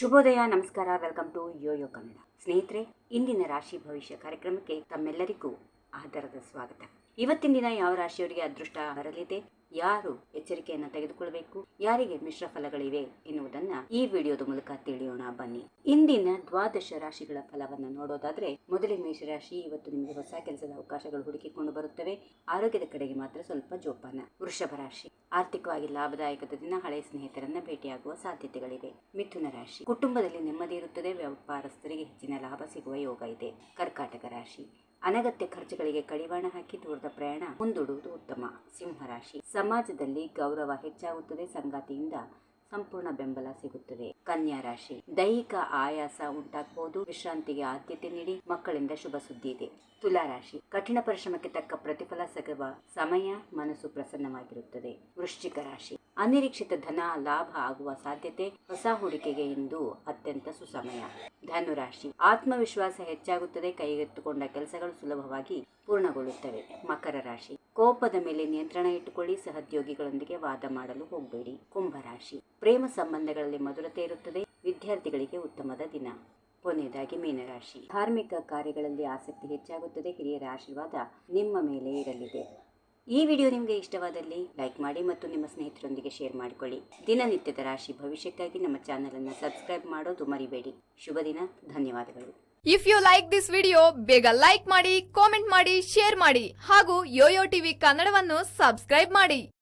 ಶುಭೋದಯ, ನಮಸ್ಕಾರ, welcome to Yoyo Kannada. ಸ್ನೇಹಿತರೆ, ಇಂದಿನ ರಾಶಿ ಭವಿಷ್ಯ ಕಾರ್ಯಕ್ರಮಕ್ಕೆ ತಮ್ಮೆಲ್ಲರಿಗೂ ಆದರದ ಸ್ವಾಗತ. ಇವತ್ತಿನ ದಿನ ಯಾವ ರಾಶಿಯವರಿಗೆ ಅದೃಷ್ಟ ಬರಲಿದೆ, ಯಾರು ಎಚ್ಚರಿಕೆಯನ್ನು ತೆಗೆದುಕೊಳ್ಳಬೇಕು, ಯಾರಿಗೆ ಮಿಶ್ರ ಫಲಗಳಿವೆ ಎನ್ನುವುದನ್ನ ಈ ವಿಡಿಯೋದ ಮೂಲಕ ತಿಳಿಯೋಣ ಬನ್ನಿ. ಇಂದಿನ ದ್ವಾದಶ ರಾಶಿಗಳ ಫಲವನ್ನು ನೋಡೋದಾದ್ರೆ, ಮೊದಲೇ ಮೇಷರಾಶಿ. ಇವತ್ತು ನಿಮಗೆ ಹೊಸ ಕೆಲಸದ ಅವಕಾಶಗಳು ಹುಡುಕಿಕೊಂಡು ಬರುತ್ತವೆ. ಆರೋಗ್ಯದ ಕಡೆಗೆ ಮಾತ್ರ ಸ್ವಲ್ಪ ಜೋಪಾನ. ವೃಷಭ ರಾಶಿ, ಆರ್ಥಿಕವಾಗಿ ಲಾಭದಾಯಕದ ದಿನ. ಹಳೆಯ ಸ್ನೇಹಿತರನ್ನ ಭೇಟಿಯಾಗುವ ಸಾಧ್ಯತೆಗಳಿವೆ. ಮಿಥುನ ರಾಶಿ, ಕುಟುಂಬದಲ್ಲಿ ನೆಮ್ಮದಿ ಇರುತ್ತದೆ. ವ್ಯಾಪಾರಸ್ಥರಿಗೆ ಹೆಚ್ಚಿನ ಲಾಭ ಸಿಗುವ ಯೋಗ ಇದೆ. ಕರ್ಕಾಟಕ ರಾಶಿ, ಅನಗತ್ಯ ಖರ್ಚುಗಳಿಗೆ ಕಡಿವಾಣ ಹಾಕಿ ದೂರದ ಪ್ರಯಾಣ ಮುಂದೂಡುವುದು ಉತ್ತಮ. ಸಿಂಹರಾಶಿ, ಸಮಾಜದಲ್ಲಿ ಗೌರವ ಹೆಚ್ಚಾಗುತ್ತದೆ. ಸಂಗಾತಿಯಿಂದ ಸಂಪೂರ್ಣ ಬೆಂಬಲ ಸಿಗುತ್ತದೆ. ಕನ್ಯಾ ರಾಶಿ, ದೈಹಿಕ ಆಯಾಸ ಉಂಟಾಗಬಹುದು. ವಿಶ್ರಾಂತಿಗೆ ಆದ್ಯತೆ ನೀಡಿ. ಮಕ್ಕಳಿಂದ ಶುಭ ಸುದ್ದಿ ಇದೆ. ತುಲಾ ರಾಶಿ, ಕಠಿಣ ಪರಿಶ್ರಮಕ್ಕೆ ತಕ್ಕ ಪ್ರತಿಫಲ ಸಿಗುವ ಸಮಯ. ಮನಸ್ಸು ಪ್ರಸನ್ನವಾಗಿರುತ್ತದೆ. ವೃಶ್ಚಿಕ ರಾಶಿ, ಅನಿರೀಕ್ಷಿತ ಧನ ಲಾಭ ಆಗುವ ಸಾಧ್ಯತೆ. ಹೊಸ ಹೂಡಿಕೆಗೆ ಇಂದು ಅತ್ಯಂತ ಸುಸಮಯ. ಧನುರಾಶಿ, ಆತ್ಮವಿಶ್ವಾಸ ಹೆಚ್ಚಾಗುತ್ತದೆ. ಕೈಗೆತ್ತಿಕೊಂಡ ಕೆಲಸಗಳು ಸುಲಭವಾಗಿ ಪೂರ್ಣಗೊಳ್ಳುತ್ತವೆ. ಮಕರ ರಾಶಿ, ಕೋಪದ ಮೇಲೆ ನಿಯಂತ್ರಣ ಇಟ್ಟುಕೊಳ್ಳಿ. ಸಹೋದ್ಯೋಗಿಗಳೊಂದಿಗೆ ವಾದ ಮಾಡಲು ಹೋಗಬೇಡಿ. ಕುಂಭರಾಶಿ, ಪ್ರೇಮ ಸಂಬಂಧಗಳಲ್ಲಿ ಮಧುರತೆ ಇರುತ್ತದೆ. ವಿದ್ಯಾರ್ಥಿಗಳಿಗೆ ಉತ್ತಮದ ದಿನ. ಕೊನೆಯದಾಗಿ ಮೀನರಾಶಿ, ಧಾರ್ಮಿಕ ಕಾರ್ಯಗಳಲ್ಲಿ ಆಸಕ್ತಿ ಹೆಚ್ಚಾಗುತ್ತದೆ. ಹಿರಿಯರ ಆಶೀರ್ವಾದ ನಿಮ್ಮ ಮೇಲೆ ಇರಲಿದೆ. ಈ ವಿಡಿಯೋ ನಿಮಗೆ ಇಷ್ಟವಾದಲ್ಲಿ ಲೈಕ್ ಮಾಡಿ ಮತ್ತು ನಿಮ್ಮ ಸ್ನೇಹಿತರೊಂದಿಗೆ ಶೇರ್ ಮಾಡಿಕೊಳ್ಳಿ. ದಿನನಿತ್ಯದ ರಾಶಿ ಭವಿಷ್ಯಕ್ಕಾಗಿ ನಮ್ಮ ಚಾನೆಲ್ ಅನ್ನು ಸಬ್ಸ್ಕ್ರೈಬ್ ಮಾಡೋದು ಮರಿಬೇಡಿ. ಶುಭ ದಿನ. ಧನ್ಯವಾದಗಳು. If you like this video, ಬೇಗ ಲೈಕ್ ಮಾಡಿ, ಕಾಮೆಂಟ್ ಮಾಡಿ, ಶೇರ್ ಮಾಡಿ ಹಾಗೂ ಯೋಯೋ ಟಿವಿ ಕನ್ನಡವನ್ನು ಸಬ್ಸ್ಕ್ರೈಬ್ ಮಾಡಿ.